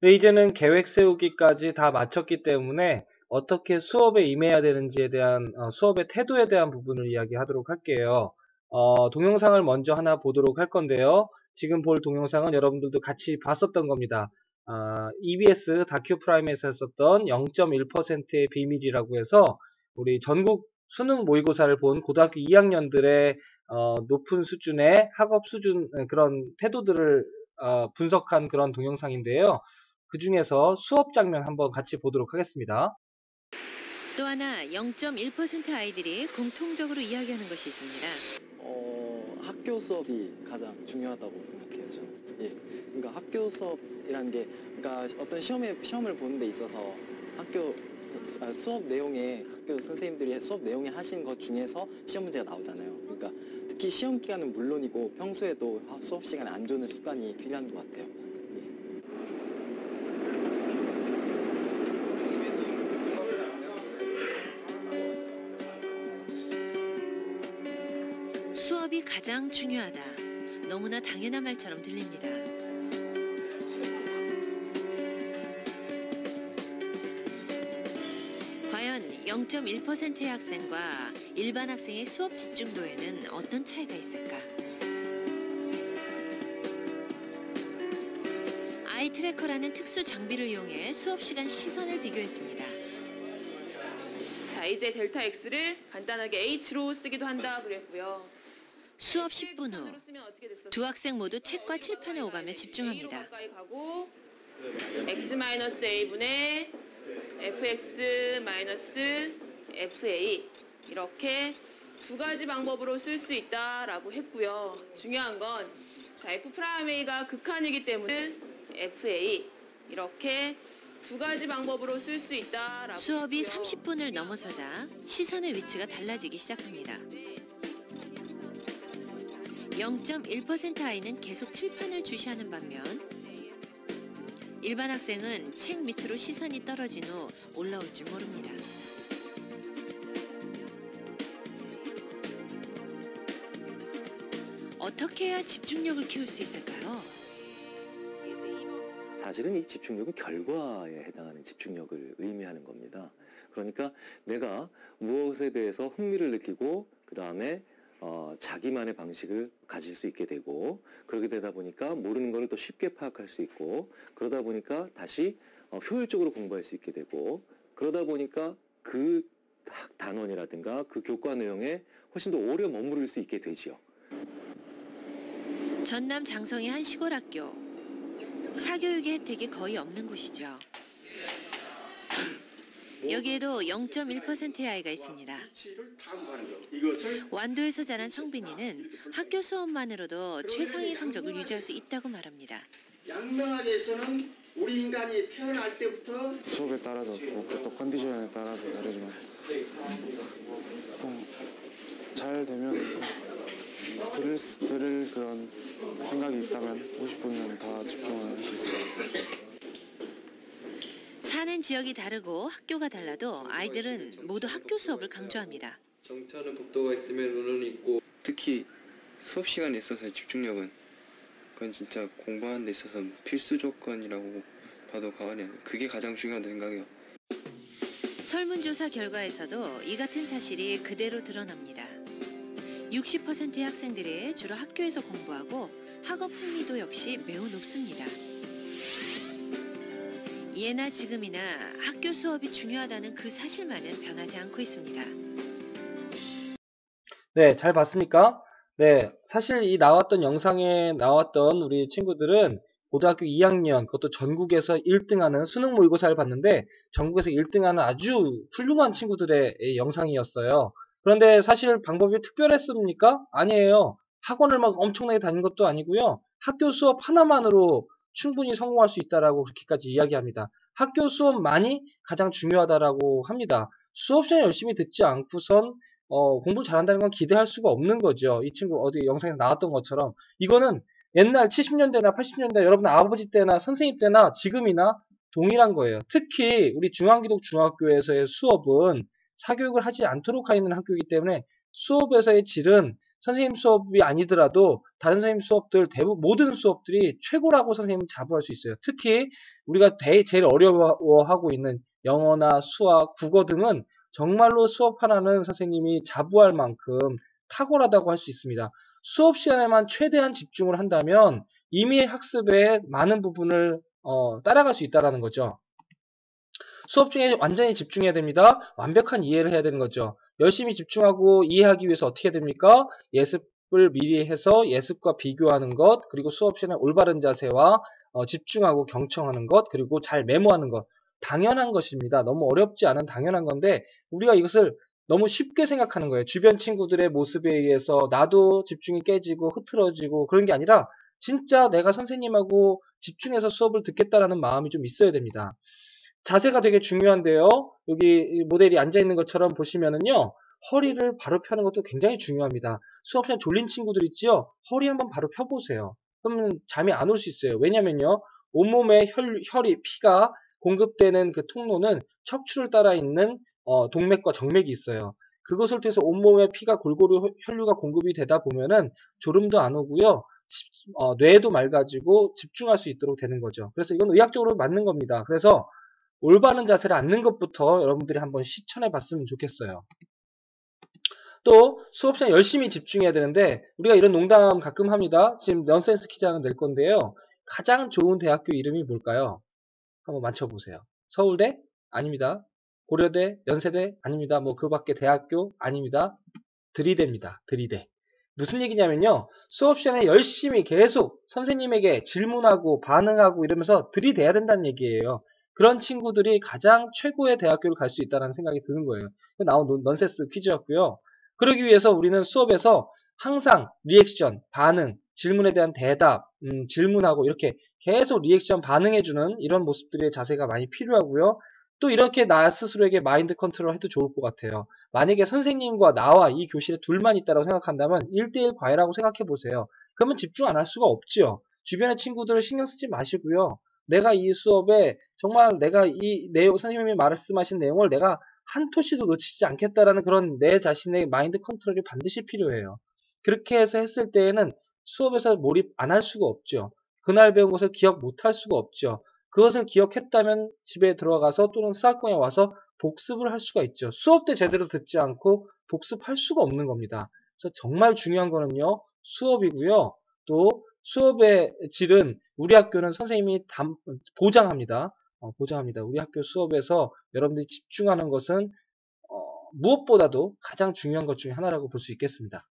근데 이제는 계획 세우기까지 다 마쳤기 때문에 어떻게 수업에 임해야 되는지에 대한 수업의 태도에 대한 부분을 이야기하도록 할게요. 동영상을 먼저 하나 보도록 할 건데요. 지금 볼 동영상은 여러분들도 같이 봤었던 겁니다. EBS 다큐 프라임에서 했었던 0.1%의 비밀이라고 해서 우리 전국 수능 모의고사를 본 고등학교 2학년들의 높은 수준의 학업 수준 그런 태도들을 분석한 그런 동영상인데요. 그 중에서 수업 장면 한번 같이 보도록 하겠습니다. 또 하나 0.1% 아이들이 공통적으로 이야기하는 것이 있습니다. 학교 수업이 가장 중요하다고 생각해요, 저는. 예. 그러니까 학교 수업이라는 게, 그러니까 어떤 시험을 보는 데 있어서 수업 내용에, 학교 선생님들이 수업 내용에 하신 것 중에서 시험 문제가 나오잖아요. 그러니까 특히 시험 기간은 물론이고 평소에도 수업 시간에 안 좋은 습관이 필요한 것 같아요. 수업이 가장 중요하다. 너무나 당연한 말처럼 들립니다. 과연 0.1%의 학생과 일반 학생의 수업 집중도에는 어떤 차이가 있을까? 아이 트래커라는 특수 장비를 이용해 수업 시간 시선을 비교했습니다. 자, 이제 델타 X를 간단하게 H로 쓰기도 한다 그랬고요. 수업 10분 후 두 학생 모두 책과 칠판에 오가며 집중합니다. X-A분의 fx-fa 이렇게 두 가지 방법으로 쓸 수 있다라고 했고요. 중요한 건 f'A가 극한이기 때문에 fa 이렇게 두 가지 방법으로 쓸 수 있다라고 수업이 했고요. 30분을 넘어서자 시선의 위치가 달라지기 시작합니다. 0.1% 아이는 계속 칠판을 주시하는 반면 일반 학생은 책 밑으로 시선이 떨어진 후 올라올 줄 모릅니다. 어떻게 해야 집중력을 키울 수 있을까요? 사실은 이 집중력은 결과에 해당하는 집중력을 의미하는 겁니다. 그러니까 내가 무엇에 대해서 흥미를 느끼고 그 다음에 자기만의 방식을 가질 수 있게 되고 그렇게 되다 보니까 모르는 것을 또 쉽게 파악할 수 있고 그러다 보니까 다시 효율적으로 공부할 수 있게 되고 그러다 보니까 그 단원이라든가 그 교과 내용에 훨씬 더 오래 머무를 수 있게 되지요. 전남 장성의 한 시골 학교. 사교육의 혜택이 거의 없는 곳이죠. 여기에도 0.1%의 아이가 있습니다. 완도에서 자란 성빈이는 학교 수업만으로도 최상위 성적을 유지할 수 있다고 말합니다. 양명안에서는 우리 인간이 태어날 때부터 수업에 따라서 또 컨디션에 따라서 다르지만 보통 잘 되면 들을 그런 생각이 있다면 50분이면 다 집중을 할 수 있어요. 사는 지역이 다르고 학교가 달라도 아이들은 모두 학교 수업을 강조합니다. 정치하는 법도가 있으면 논문이 있고 특히 수업 시간에 있어서의 집중력은 그건 진짜 공부하는 데 있어서 필수 조건이라고 봐도 과언이 아니에요. 그게 가장 중요하다고 생각해요. 설문조사 결과에서도 이 같은 사실이 그대로 드러납니다. 60%의 학생들이 주로 학교에서 공부하고 학업 흥미도 역시 매우 높습니다. 예나 지금이나 학교 수업이 중요하다는 그 사실만은 변하지 않고 있습니다. 네, 잘 봤습니까? 네, 사실 이 나왔던 영상에 나왔던 우리 친구들은 고등학교 2학년, 그것도 전국에서 1등하는 수능 모의고사를 봤는데 전국에서 1등하는 아주 훌륭한 친구들의 영상이었어요. 그런데 사실 방법이 특별했습니까? 아니에요. 학원을 막 엄청나게 다닌 것도 아니고요. 학교 수업 하나만으로 충분히 성공할 수 있다라고 그렇게까지 이야기합니다. 학교 수업만이 가장 중요하다라고 합니다. 수업 시간 열심히 듣지 않고선 공부 잘한다는 건 기대할 수가 없는 거죠. 이 친구 어디 영상에 나왔던 것처럼 이거는 옛날 70년대나 80년대 여러분 아버지 때나 선생님 때나 지금이나 동일한 거예요. 특히 우리 중앙기독 중학교에서의 수업은 사교육을 하지 않도록 하는 학교이기 때문에 수업에서의 질은 선생님 수업이 아니더라도 다른 선생님 수업들 모든 수업들이 최고라고 선생님은 자부할 수 있어요. 특히 우리가 제일 어려워하고 있는 영어나 수학, 국어 등은 정말로 수업하는 선생님이 자부할 만큼 탁월하다고 할 수 있습니다. 수업 시간에만 최대한 집중을 한다면 이미 학습의 많은 부분을 따라갈 수 있다는 거죠. 수업 중에 완전히 집중해야 됩니다. 완벽한 이해를 해야 되는 거죠. 열심히 집중하고 이해하기 위해서 어떻게 해야 됩니까? 예습을 미리 해서 예습과 비교하는 것, 그리고 수업 시간에 올바른 자세와 집중하고 경청하는 것, 그리고 잘 메모하는 것. 당연한 것입니다. 너무 어렵지 않은 당연한 건데 우리가 이것을 너무 쉽게 생각하는 거예요. 주변 친구들의 모습에 의해서 나도 집중이 깨지고 흐트러지고 그런 게 아니라 진짜 내가 선생님하고 집중해서 수업을 듣겠다라는 마음이 좀 있어야 됩니다. 자세가 되게 중요한데요. 여기 모델이 앉아있는 것처럼 보시면은요. 허리를 바로 펴는 것도 굉장히 중요합니다. 수업 시간에 졸린 친구들 있지요? 허리 한번 바로 펴보세요. 그러면 잠이 안 올 수 있어요. 왜냐면요. 온몸에 피가 공급되는 그 통로는 척추를 따라 있는 동맥과 정맥이 있어요. 그것을 통해서 온몸에 피가 골고루 혈류가 공급이 되다 보면은 졸음도 안 오고요. 뇌도 맑아지고 집중할 수 있도록 되는 거죠. 그래서 이건 의학적으로 맞는 겁니다. 그래서 올바른 자세를 앉는 것부터 여러분들이 한번 실천해 봤으면 좋겠어요. 또 수업 시간에 열심히 집중해야 되는데 우리가 이런 농담 가끔 합니다. 지금 넌센스 퀴즈 하나 낼 건데요. 가장 좋은 대학교 이름이 뭘까요? 한번 맞춰보세요. 서울대? 아닙니다. 고려대? 연세대? 아닙니다. 뭐 그밖에 대학교? 아닙니다. 들이대입니다. 들이대. 무슨 얘기냐면요. 수업 시간에 열심히 계속 선생님에게 질문하고 반응하고 이러면서 들이대야 된다는 얘기예요. 그런 친구들이 가장 최고의 대학교를 갈 수 있다는 생각이 드는 거예요. 나온 넌센스 퀴즈였고요. 그러기 위해서 우리는 수업에서 항상 리액션, 반응, 질문에 대한 대답, 질문하고 이렇게 계속 리액션 반응해주는 이런 모습들의 자세가 많이 필요하고요. 또 이렇게 나 스스로에게 마인드 컨트롤 해도 좋을 것 같아요. 만약에 선생님과 나와 이 교실에 둘만 있다고 생각한다면 1대1 과외라고 생각해 보세요. 그러면 집중 안 할 수가 없지요. 주변의 친구들을 신경 쓰지 마시고요. 내가 이 수업에 정말 내가 이 내용, 선생님이 말씀하신 내용을 내가 한 토시도 놓치지 않겠다라는 그런 내 자신의 마인드 컨트롤이 반드시 필요해요. 그렇게 해서 했을 때에는 수업에서 몰입 안 할 수가 없죠. 그날 배운 것을 기억 못 할 수가 없죠. 그것을 기억했다면 집에 들어가서 또는 수학공에 와서 복습을 할 수가 있죠. 수업 때 제대로 듣지 않고 복습할 수가 없는 겁니다. 그래서 정말 중요한 거는요. 수업이고요. 또 수업의 질은 우리 학교는 선생님이 보장합니다. 보장합니다. 우리 학교 수업에서 여러분들이 집중하는 것은 무엇보다도 가장 중요한 것 중에 하나라고 볼 수 있겠습니다.